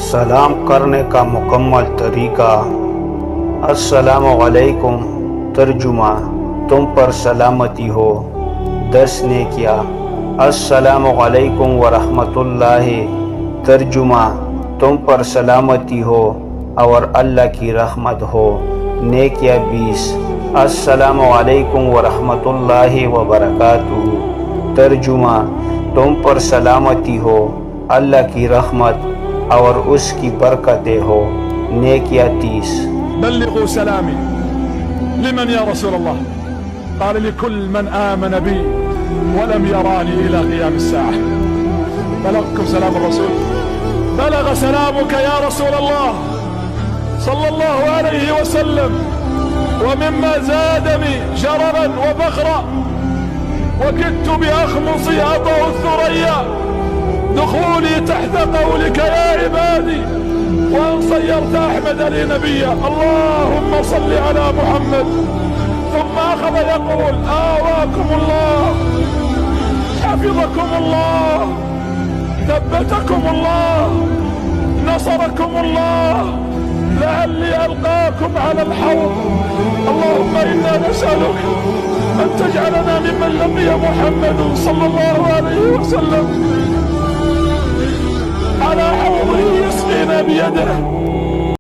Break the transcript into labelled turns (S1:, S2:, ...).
S1: सलाम करने का मुकम्मल तरीका। अस्सलामु अलैकुम। तर्जुमा, तुम पर सलामती हो। 10 नेकियां। अस्सलामु अलैकुम व रहमतुल्लाहि। तर्जुमा, तुम पर सलामती हो और अल्लाह की रहमत हो। नेकियां 20। अस्सलामु अलैकुम व रहमतुल्लाहि व बरकातुहू। तर्जुमा, तुम पर सलामती हो, अल्लाह की रहमत और उसकी बरकतें हो। नेकियां 30।
S2: बल्लिगू सलामी लिमन या रसूल अल्लाह قال لكل من آمن بي ولم يراني إلى قيام الساعة. بلغكم سلام الرسول. بلغ سلامك يا رسول الله صلى الله عليه وسلم. ومما زادني شررا وفخرا وكدت بأخمصي أطأ الثريا دخولي تحت قولك يا عبادي وأن صيرت أحمد لي نبيا. اللهم صل على محمد. ثم أخذ يقول آواكم الله، حفظكم الله، ثبتكم الله، نصركم الله، لعلي ألقاكم على الحوض. اللهم إنا نسألك أن تجعلنا ممن لقي محمد صلى الله عليه وسلم على حوضه يسقينا بيده